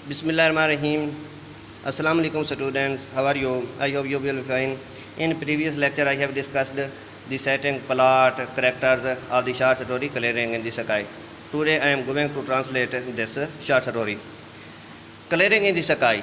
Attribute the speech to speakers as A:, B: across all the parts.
A: Bismillahirrahmanirrahim. Assalamu alaikum students. How are you? I hope you will be fine. In previous lecture I have discussed the setting, plot, characters of the short story Clearing in the Sky. Today I am going to translate this short story. Clearing in the Sky.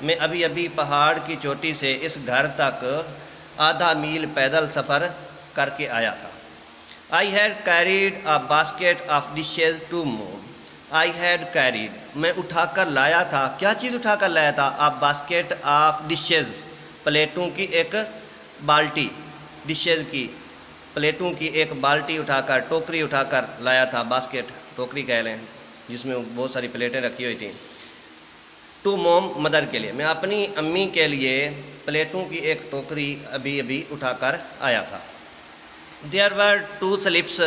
A: میں ابھی ابھی پہاڑ کی چوٹی سے اس گھر تک آدھا میل پیدل سفر کر کے آیا تھا. I had carried a basket of dishes to mom. I had carried, میں اٹھا کر لایا تھا. کیا چیز اٹھا کر لایا تھا؟ A basket of dishes, پلیٹوں کی ایک بالٹی. ڈشز کی پلیٹوں کی ایک بالٹی اٹھا کر، ٹوکری اٹھا کر لایا تھا. باسکٹ ٹوکری کہہ لیں، جس میں بہت ساری پلیٹیں رکھی ہوئی تھیں. ٹو موم، مدر کے لیے. میں اپنی امی کے لیے پلیٹوں کی ایک ٹوکری ابھی ابھی اٹھا کر آیا تھا. There were two slips,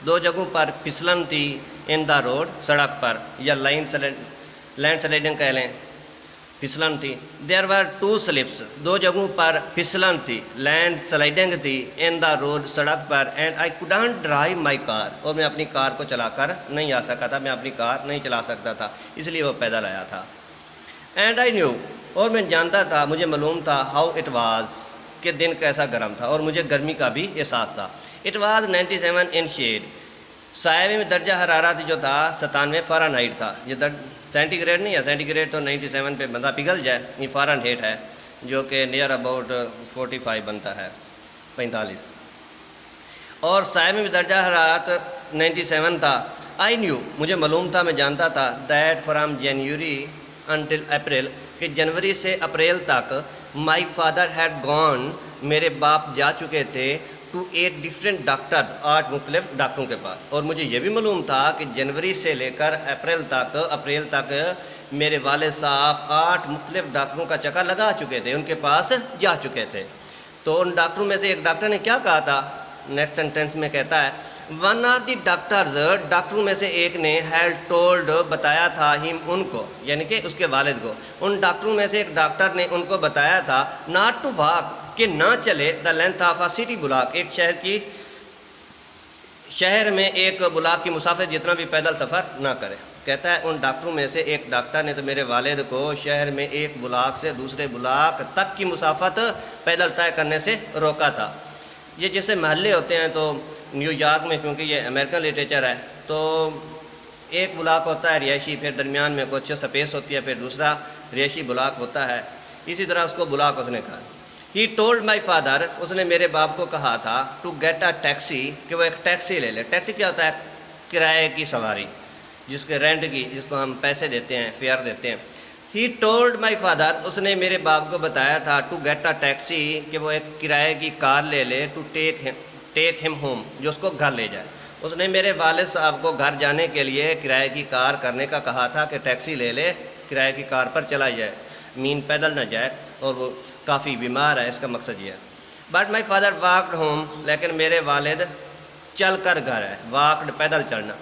A: دو جگہوں پر پھسلن تھی. in the road، سڑک پر، یا لینڈ سلائڈنگ کہہ لیں، پھسلن تھی. There were two slips، دو جگہوں پر پھسلن تھی، لینڈ سلائڈنگ تھی. in the road، سڑک پر. and I couldn't drive my car، اور میں اپنی کار کو چلا کر نہیں آ سکا تھا. میں اپنی کار نہیں چلا سکتا تھا، اس لیے وہ پیدل آیا تھا. and I knew، اور میں جانتا تھا، مجھے معلوم تھا. how it was، کہ دن کیسا گرم تھا، اور مجھے گرمی کا بھی احساس تھا. It was 97 in shade، سائے میں درجہ حرارت جو تھا 97 فارنہائٹ تھا. یہ سینٹی گریڈ نہیں ہے، سینٹی گریڈ تو 97 پہ بندہ پگھل جائے. یہ فارنہائٹ ہے جو کہ نیئر اباؤٹ 45 بنتا ہے، 45. اور سائے میں درجہ حرارت 97 تھا. I knew، مجھے معلوم تھا، میں جانتا تھا. that from January until April، کہ جنوری سے اپریل تک. my father had gone، میرے باپ جا چکے تھے. to 8 different doctors، 8 مختلف ڈاکٹروں کے پاس. اور مجھے یہ بھی معلوم تھا کہ جنوری سے لے کر اپریل تک میرے والد صاحب 8 مختلف ڈاکٹروں کا چکر لگا چکے تھے، ان کے پاس جا چکے تھے. تو ان ڈاکٹروں میں سے ایک ڈاکٹر نے کیا کہا تھا؟ نیکسٹ سینٹینس میں کہتا ہے ون آف دی ڈاکٹرز، ڈاکٹروں میں سے ایک نے ہیڈ ٹولڈ، بتایا تھا ہم، ان کو، یعنی کہ اس کے والد کو. ان ڈاکٹروں میں سے ایک ڈاکٹر نے ان کو بتایا تھا ناٹ ٹو واک، کہ نہ چلے the length of a city block, ایک شہر میں ایک بلاک کی مسافت جتنا بھی پیدل سفر نہ کرے. کہتا ہے ان ڈاکٹروں میں سے ایک ڈاکٹر نے تو میرے والد کو شہر میں ایک بلاک سے دوسرے بلاک تک کی مسافت پیدل طے کرنے سے روکا تھا. یہ جیسے محلے ہوتے ہیں تو نیو یارک میں، کیونکہ یہ امریکن لٹریچر ہے، تو ایک بلاک ہوتا ہے رہائشی، پھر درمیان میں کچھ سپیس ہوتی ہے، پھر دوسرا رہائشی بلاک ہوتا ہے. اسی طرح اس کو بلاک اس نے کہا. He told my father، اس نے میرے باپ کو کہا تھا to get a taxi، کہ وہ ایک ٹیکسی لے لے. ٹیکسی کیا ہوتا ہے؟ کرائے کی سواری، جس کے رینٹ کی، جس کو ہم پیسے دیتے ہیں، فیئر دیتے ہیں. He told my father، اس نے میرے باپ کو بتایا تھا to get a taxi، کہ وہ ایک کرائے کی کار لے لے. to take him home، جو اس کو گھر لے جائے. اس نے میرے والد صاحب کو گھر جانے کے لیے کرائے کی کار کرنے کا کہا تھا کہ ٹیکسی لے لے، کرائے کی کار پر چلا جائے، پیدل نہ جائے، اور وہ کافی بیمار ہے، اس کا مقصد یہ ہے. But my father walked home, لیکن میرے والد چل کر گھر ہے. واکڈ، پیدل چلنا.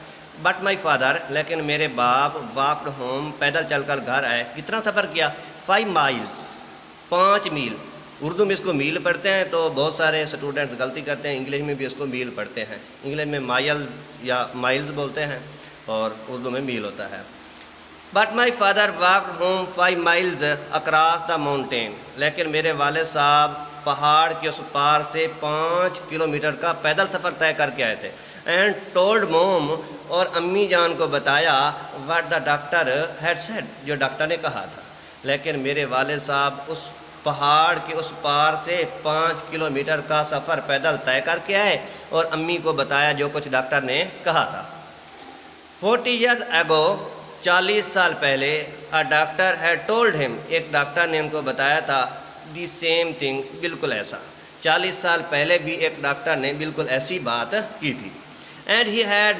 A: بٹ مائی فادر، لیکن میرے باپ واکڈ ہوم، پیدل چل کر گھر آئے. کتنا سفر کیا؟ 5 miles، 5 میل. اردو میں اس کو میل پڑھتے ہیں تو بہت سارے اسٹوڈنٹس غلطی کرتے ہیں، انگلش میں بھی اس کو میل پڑھتے ہیں. انگلش میں مائل یا مائلز بولتے ہیں، اور اردو میں میل ہوتا ہے. But my father walked home 5 miles across the mountain, لیکن میرے والد صاحب پہاڑ کے اس پار سے 5 کلومیٹر کا پیدل سفر طے کر کے آئے تھے. اینڈ ٹولڈ موم، اور امی جان کو بتایا what the doctor had said, جو ڈاکٹر نے کہا تھا. لیکن میرے والد صاحب اس پہاڑ کے اس پار سے 5 کلومیٹر کا سفر پیدل طے کر کے آئے، اور امی کو بتایا جو کچھ ڈاکٹر نے کہا تھا. 40 years ago، 40 سال پہلے، a doctor had told him، ایک ڈاکٹر نے ان کو بتایا تھا the same thing، بالکل ایسا. 40 سال پہلے بھی ایک ڈاکٹر نے بالکل ایسی بات کی تھی. and he had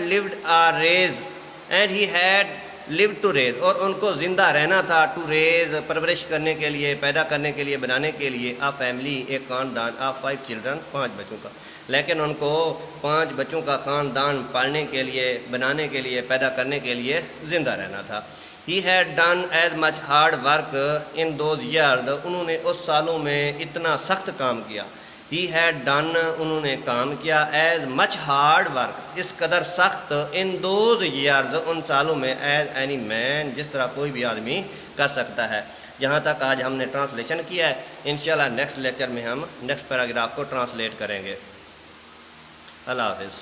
A: lived to raise، اور ان کو زندہ رہنا تھا. to raise، پرورش کرنے کے لیے، پیدا کرنے کے لیے، بنانے کے لیے. a family، ایک خاندان. of 5 children، 5 بچوں کا. لیکن ان کو 5 بچوں کا خاندان پالنے کے لیے، بنانے کے لیے، پیدا کرنے کے لیے زندہ رہنا تھا. He had done as much hard work in those years، انہوں نے اس سالوں میں اتنا سخت کام کیا. He had done، انہوں نے کام کیا. as much hard work، اس قدر سخت. in those years، ان سالوں میں. as any man، جس طرح کوئی بھی آدمی کر سکتا ہے. یہاں تک آج ہم نے ٹرانسلیشن کیا ہے. انشاءاللہ نیکسٹ لیکچر میں ہم نیکسٹ پیراگراف کو ٹرانسلیٹ کریں گے. اللہ حافظ.